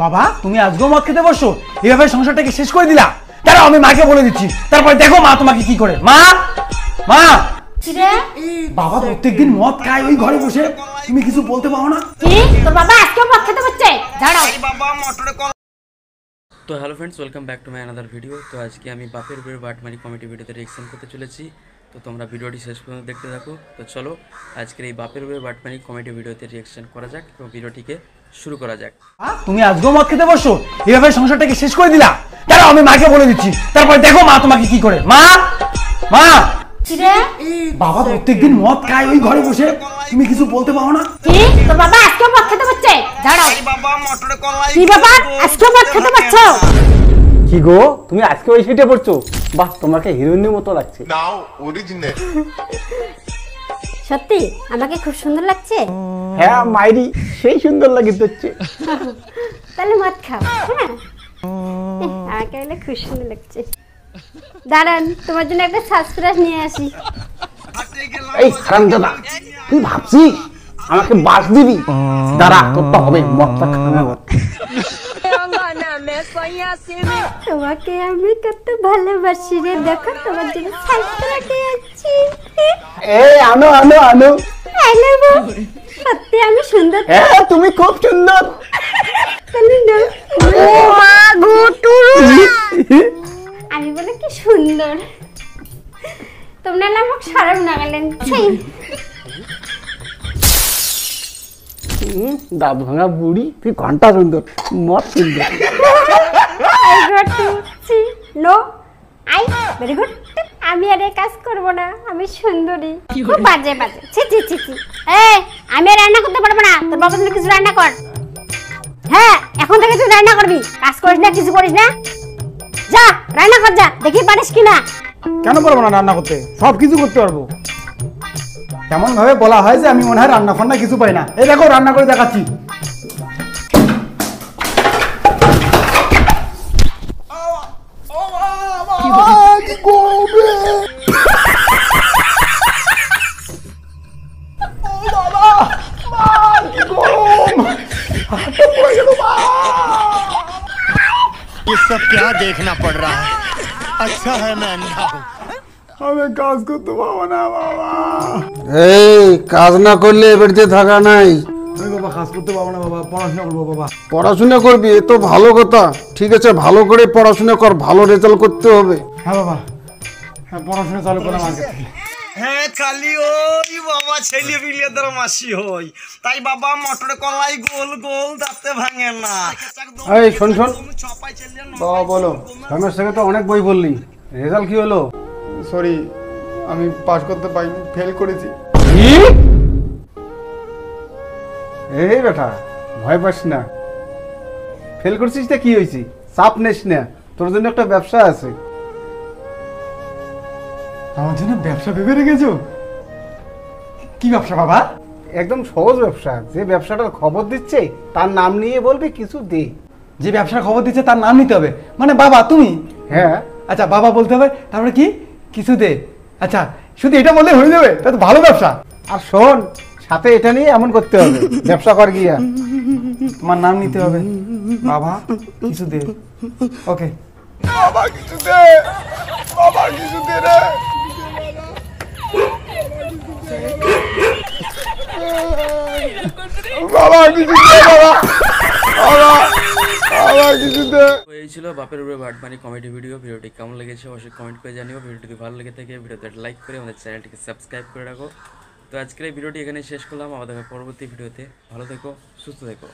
বাবা তুমি আজকেও মদ খেতে বসো, এভাবে সংসারটাকে শেষ করে দিলা। দাঁড়াও আমি মাকে বলে দিচ্ছি, তারপর দেখো মা তোমাকে কি করে। মা মা বাবা প্রত্যেকদিন মদ খায় ওই ঘরে বসে, তুমি কিছু বলতে পারো না? কি তোর বাবা আজকেও মদ খেতে বসছে? দাঁড়াও। তো hello friends, welcome back to my another video. তো আজকে আমি বাপের উপরে বাটমারি কমেডি ভিডিওতে রিঅ্যাকশন করতে চলেছি। তো তোমরা ভিডিওটি শেষ পর্যন্ত দেখতে থাকো। তো চলো আজকের এই বাপের উপরে বাটমারি কমেডি ভিডিওতে রিঅ্যাকশন করা যাক এবং ভিডিওটিকে শুরু করা যাক। তুমি আজকেও মদ খেতে বসো, এভাবে সংসারটাকে শেষ করে দিলা। দাঁড়াও আমি মাকে বলে দিচ্ছি, তারপর দেখো মা তোমাকে কি করে। মা মা বাবা প্রত্যেকদিন মদ খায় ওই ঘরে বসে, তুমি কিছু বলতে পারো না? কি তোর বাবা আজকেও মদ খেতে বসছে? দাঁড়াও। কি ব্যাপার, আজকেও মদ খেতে বসছো? কি গো তুমি আজকে ওই সিটে পড়ছো? বাহ, তোমাকে হিরোইনের মতো লাগছে। নাও অরিজিনাল। সত্যি আমাকে খুব সুন্দর লাগছে। হ্যাঁ মাইরি, সেই সুন্দর লাগিতেছে। তাহলে মদ খাও। হ্যাঁ আমাকে বলে খুব সুন্দর লাগছে। দাঁড়ান তোমার জন্য একটা সারপ্রাইজ নিয়ে আসি। এই হারামজাদা, তুই ভাবছিস আমাকে বাস দিবি? দাঁড়া, তোরটা হবে, মদটা খাবো। তোমাকে আমি কত ভালোবাসি রে, দেখো তোমার জন্য সারপ্রাইজ নিয়ে আসছি। এই আনো আনো আনো। সত্যি আমি সুন্দর? হ্যাঁ তুমি খুব সুন্দর। আমি বলে কি সুন্দর, তোমরা না আমাকে সরম না গেলেন। দাঁত ভাঙা বুড়ি, তুই ঘন্টা সুন্দর, মদ সুন্দর। Very good. আমি আর এই কাজ করবো না, আমি সুন্দরী। খুব বাজে বাজে, ছি ছি ছি ছি। আমি আর রান্না করতে পারবো না, তোর বাবা তুমি কিছু রান্না কর। হ্যাঁ এখন থেকে তুই রান্না করবি, কাজ করিস না, কিছু করিস না। যা রান্না কর, যা দেখি পারিস কিনা। কেন পারবো না রান্না করতে? সব কিছু করতে পারবো। কেমন ভাবে বলা হয় যে আমি মনে হয় রান্না ফান্না কিছু পাই না। এই দেখো রান্না করে দেখাচ্ছি। ये सब क्या देखना पड़ रहा है? अच्छा है मैं अंधा हूँ। আমি কাজ করতে পারবো না বাবা। এই কাজ না করলে এবারে থাকা নাই। আমি বাবা কাজ করতে পারবো না বাবা, পড়াশোনা করবো বাবা। পড়াশোনা করবি, এ তো ভালো কথা। ঠিক আছে, ভালো করে পড়াশোনা কর, ভালো রেজাল্ট করতে হবে। হ্যাঁ বাবা, হ্যাঁ পড়াশোনা চালু করলাম আগে থেকে। হ্যাঁ খালি ওই বাবা ছেলে পিলেদের মাসি হই, তাই বাবা মটর কলাই গোল গোল দাঁতে ভাঙে না। এই শোন শোন বাবা, বলো রমেশ থেকে তো অনেক বই বললি, রেজাল্ট কি হলো? সরি, আমি পাস করতে পারিনি, ফেল করেছি। এই বেটা ভয় পাস না, ফেল করছিস তা কি হয়েছে? চাপ নিস না, তোর জন্য একটা ব্যবসা আছে। আমার জন্য ব্যবসা ভেবে রেখেছো? কি ব্যবসা বাবা? একদম সহজ ব্যবসা, যে ব্যবসাটার খবর দিচ্ছে তার নাম নিয়ে বলবি কিছু দে। যে ব্যবসার খবর দিচ্ছে তার নাম নিতে হবে? মানে বাবা তুমি? হ্যাঁ। আচ্ছা বাবা বলতে হবে, তারপরে কি কিছু দে। আচ্ছা শুধু এটা বললে হয়ে যাবে? তা তো ভালো ব্যবসা। আর শোন, সাথে এটা নিয়ে এমন করতে হবে, ব্যবসা কর গিয়া তোমার নাম নিতে হবে। বাবা কিছু দে। ওকে बाबा किसी दे, बाबा किसी दे रे। बाबा किसी दे, बाबा बाबा बाबा किसी दे। তো এই ছিল বাপের উপরে বাটমারি কমেডি ভিডিও। ভিডিওটি কেমন লেগেছে অবশ্যই কমেন্ট করে জানিও। ভিডিওটি যদি ভালো লেগে থাকে ভিডিওতে লাইক করে আমাদের চ্যানেলটিকে সাবস্ক্রাইব করে রাখো। তো আজকের এই ভিডিওটি এখানে শেষ করলাম, আমাদের পরবর্তী ভিডিওতে। ভালো থেকো, সুস্থ থেকো।